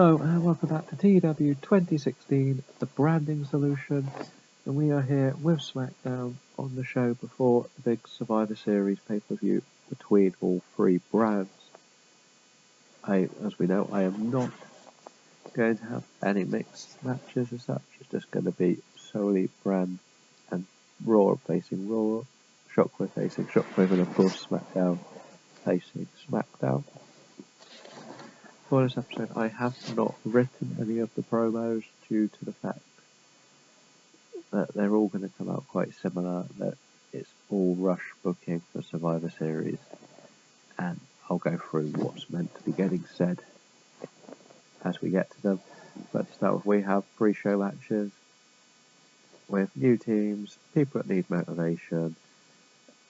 Hello and welcome back to TEW 2016, the branding solution, and we are here with Smackdown on the show before the big Survivor Series pay-per-view between all three brands. As we know, I am not going to have any mixed matches as such. It's just going to be solely brand and Raw facing Raw, Shockwave facing Shockwave, and of course Smackdown facing Smackdown. For this episode, I have not written any of the promos due to the fact that they're all going to come out quite similar, that it's all rush booking for Survivor Series, and I'll go through what's meant to be getting said as we get to them. But to start with, we have pre-show matches with new teams, people that need motivation,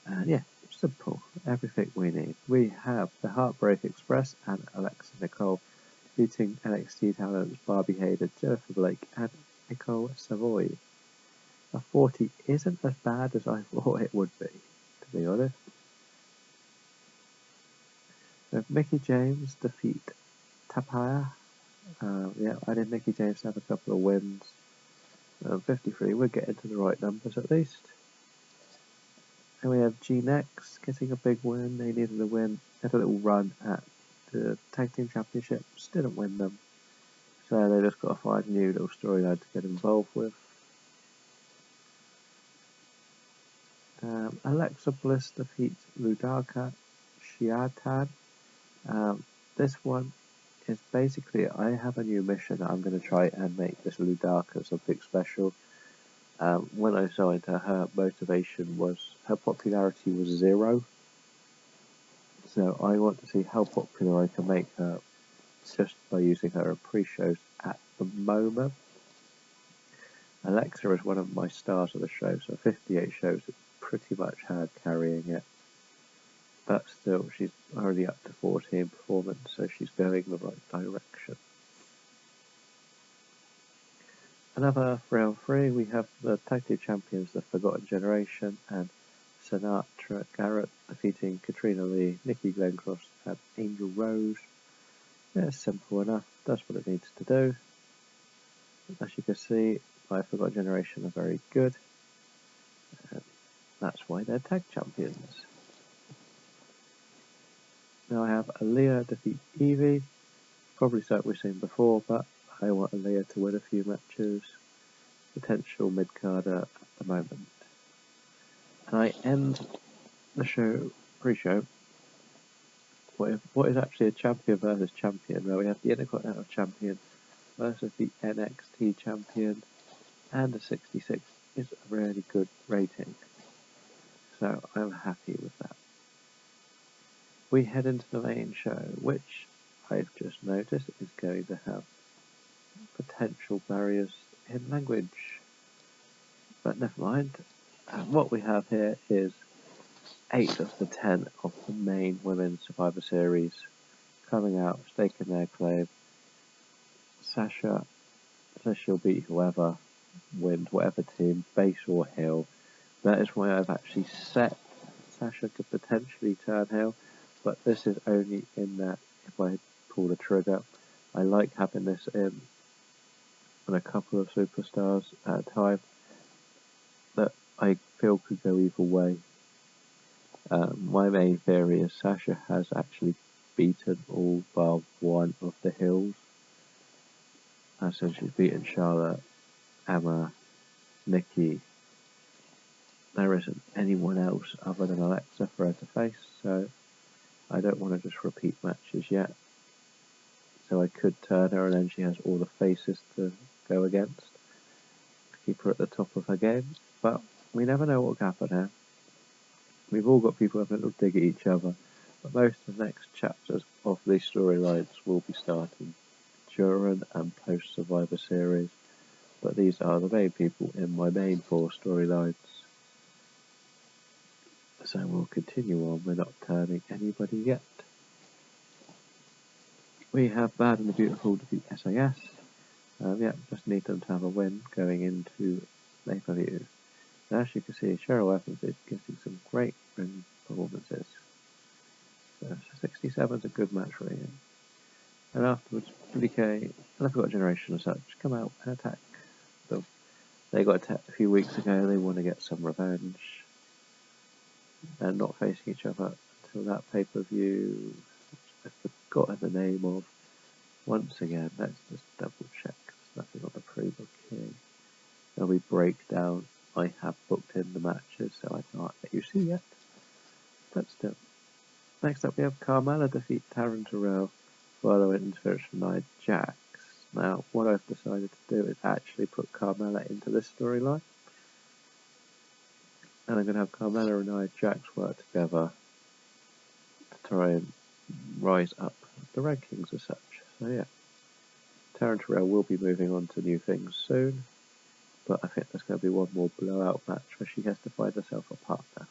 and yeah, simple, everything we need. We have the Heartbreak Express and Alexa Nicole beating NXT talents Barbie Hayden, Jennifer Blake, and Nicole Savoy. A 40 isn't as bad as I thought it would be, to be honest. With Mickie James defeat Tapia. I did Mickie James have a couple of wins. 53, we're getting to the right numbers at least. And we have G-Nex getting a big win. They needed a win. Had a little run at the Tag Team Championships. Didn't win them. So they just got to find a new little storyline to get involved with. Alexa Bliss defeats Ludaka Shiatan. This one is basically, I have a new mission. I'm going to try and make this Ludaka something special. When I signed her, her motivation was, her popularity was 0. So I want to see how popular I can make her just by using her in pre-shows at the moment. Alexa is one of my stars of the show, so 58 shows, it's pretty much her carrying it. But still, she's already up to 14 performance, so she's going the right direction. Another 3-on-3, we have the Tag Team Champions, the Forgotten Generation, and Sinatra Garrett defeating Katrina Lee, Nikki Glencross, and Angel Rose. Yeah, simple enough, does what it needs to do. As you can see, my Forgotten Generation are very good, and that's why they're Tag Champions. Now I have Aaliyah defeat Evie, probably something we've seen before, but I want Aaliyah to win a few matches, potential mid-carder at the moment. And I end the show, pre-show, with what is actually a champion versus champion, where we have the Intercontinental Champion versus the NXT Champion, and the 66 is a really good rating. So I'm happy with that. We head into the main show, which I've just noticed is going to have potential barriers in language. But never mind. What we have here is 8 of the 10 of the main Women's Survivor Series coming out, staking their claim. Sasha says she'll beat whoever wins, whatever team, base or heel. That is why I've actually set Sasha to potentially turn heel, but this is only in that if I pull the trigger. I like having this in on a couple of superstars at a time that I feel could go either way. My main theory is Sasha has actually beaten all bar one of the heels. So she's beaten Charlotte, Emma, Nikki. There isn't anyone else other than Alexa for her to face, so I don't want to just repeat matches yet. So I could turn her and then she has all the faces to go against. Keep her at the top of her game, but we never know what will happen here. We've all got people having a little dig at each other, but most of the next chapters of these storylines will be starting during and post Survivor Series, but these are the main people in my main 4 storylines. So we'll continue on, we're not turning anybody yet. We have Bad and the Beautiful defeat SAS. Just need them to have a win going into pay-per-view. Now, as you can see, Cheryl Evans is getting some great ring performances. So 67 is a good match rating. And afterwards, MDK, and I forgot Generation as such, come out and attack them. They got attacked a few weeks ago, they want to get some revenge. They're not facing each other until that pay-per-view, I've forgotten the name of. Once again, let's just double check, there's nothing on the pre-booking. There'll be breakdown. I have booked in the matches, so I can't let you see yet. But still. Next up we have Carmella defeat Taryn Terrell following interference from Nia Jax. Now, what I've decided to do is actually put Carmella into this storyline. And I'm going to have Carmella and Nia Jax work together to try and rise up the rankings as such. So yeah, Taryn Terrell will be moving on to new things soon. But I think there's going to be one more blowout match where she has to find herself a partner.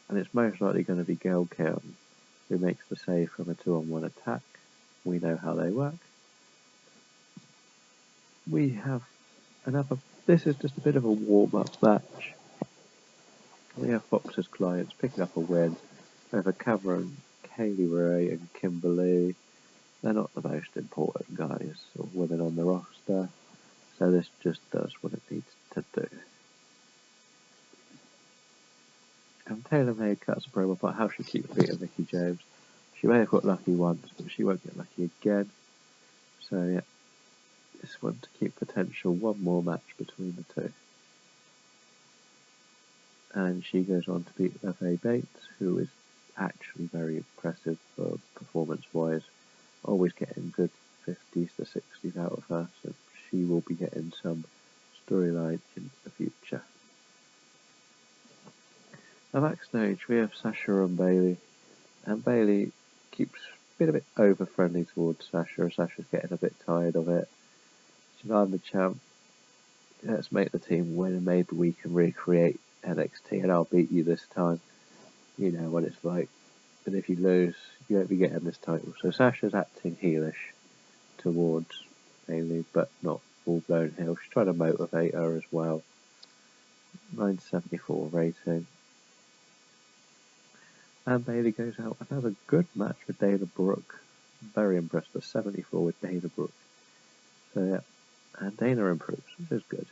And it's most likely going to be Gail Kim, who makes the save from a 2-on-1 attack. We know how they work. We have another, this is just a bit of a warm-up match. We have Fox's clients picking up a win over Cameron, Kaylee Ray and Kimberly. They're not the most important guys or women on the roster, so this just does what it needs to do. And Taylor May cuts a promo about how she keeps beating Mickie James. She may have got lucky once, but she won't get lucky again. So yeah, this one to keep potential one more match between the two. And she goes on to beat F.A. Bates, who is actually very impressive for performance-wise. Always getting good 50s to 60s out of her, so she will be getting some storyline in the future. Now backstage we have Sasha and Bayley, and Bayley keeps being a bit over-friendly towards Sasha. Sasha's getting a bit tired of it. She's I'm the champ, let's make the team win and maybe we can recreate NXT and I'll beat you this time. You know what it's like. But if you lose, you won't be getting this title. So Sasha's acting heelish towards Bayley, but not full-blown heel. She's trying to motivate her as well. 974 rating. And Bayley goes out and has a good match with Dana Brooke. I'm very impressed with 74 with Dana Brooke. So yeah, and Dana improves, which is good.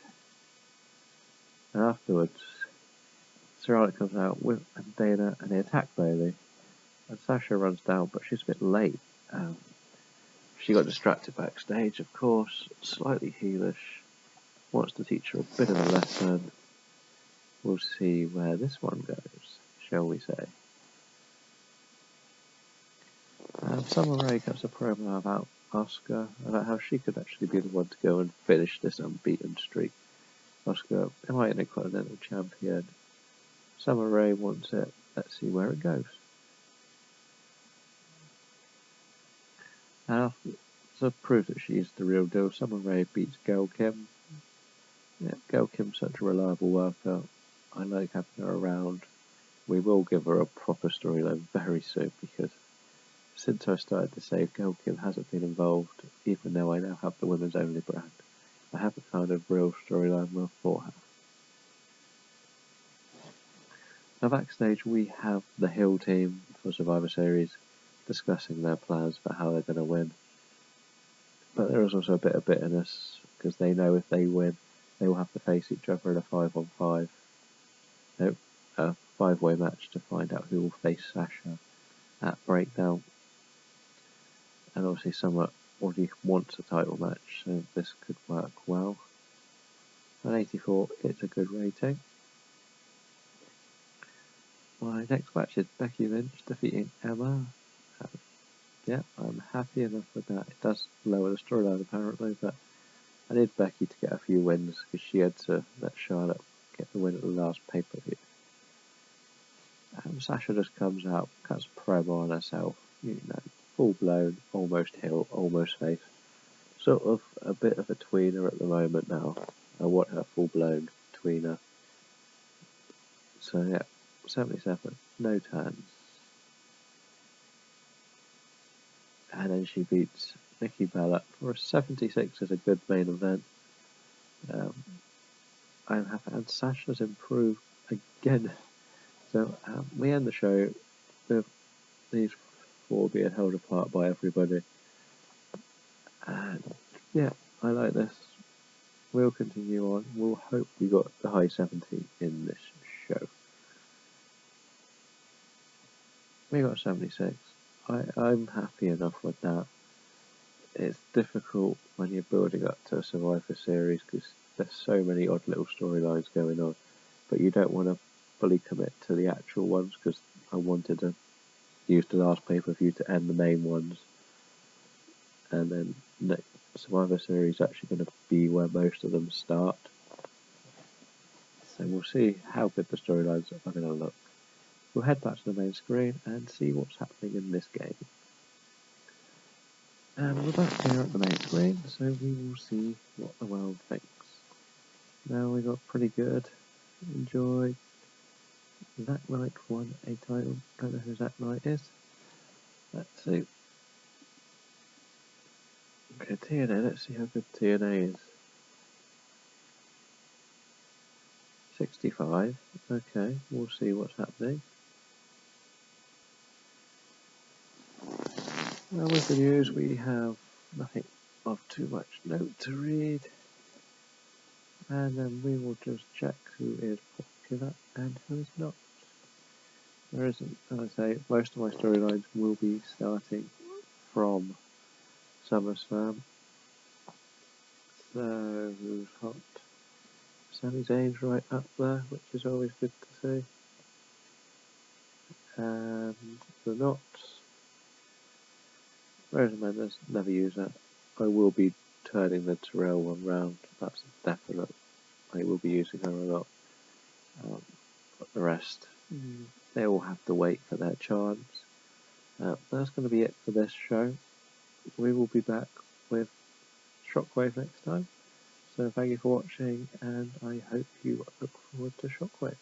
And afterwards, Charlotte comes out with Dana and they attack Bayley. And Sasha runs down, but she's a bit late. She got distracted backstage, of course, slightly heelish. Wants to teach her a bit of a lesson. We'll see where this one goes, shall we say. Summer Rae cuts a promo about Asuka, about how she could actually be the one to go and finish this unbeaten streak. Asuka, Intercontinental Champion. Summer Rae wants it. Let's see where it goes. And after to prove that she's the real deal, Summer Rae beats Gail Kim. Yeah, Gail Kim's such a reliable worker. I like having her around. We will give her a proper storyline very soon because since I started to say Gail Kim hasn't been involved, even though I now have the women's only brand. I haven't found a real storyline for her. Now backstage we have the Hill team for Survivor Series discussing their plans for how they're going to win. But there is also a bit of bitterness because they know if they win, they will have to face each other in a 5-on-5. No, a 5-way match to find out who will face Sasha at Breakdown. And obviously Summer already wants a title match, so this could work well. At 84, it's a good rating. My next match is Becky Lynch defeating Emma. Yeah, I'm happy enough with that. It does lower the storyline apparently, but I need Becky to get a few wins because she had to let Charlotte get the win at the last pay-per-view. Sasha just comes out, cuts a promo on herself, you know, full-blown, almost heel, almost face. Sort of a bit of a tweener at the moment now. I want her full-blown tweener. So yeah, 77, no turns. And then she beats Nikki Bella for a 76 is a good main event. I'm happy, and Sasha's improved again. So we end the show with these before being held apart by everybody. And yeah, I like this. We'll continue on. We'll hope we got the high 70 in this show. We got 76. I'm happy enough with that. It's difficult when you're building up to a Survivor series because there's so many odd little storylines going on, but you don't want to fully commit to the actual ones because I wanted to use the last pay-per-view to end the main ones, and then the Survivor series is actually going to be where most of them start. So we'll see how good the storylines are going to look. We'll head back to the main screen and see what's happening in this game. And we're back here at the main screen, so we will see what the world thinks. Now we got pretty good. Enjoy. Zack Knight won a title. Don't know who Zack Knight is. Let's see. Okay, TNA. Let's see how good TNA is. 65. Okay, we'll see what's happening. Now with the news, we have nothing of too much note to read. And then we will just check who is popular and who is not. There isn't, as I say, most of my storylines will be starting from SummerSlam. So, who's hot? Sami Zayn's right up there, which is always good to see. And the not. Rosa Mendes, never use that. I will be turning the Terrell one round, that's definite. I will be using her a lot. But the rest, they all have to wait for their chance. That's going to be it for this show. We will be back with Shockwave next time. So thank you for watching, and I hope you look forward to Shockwave.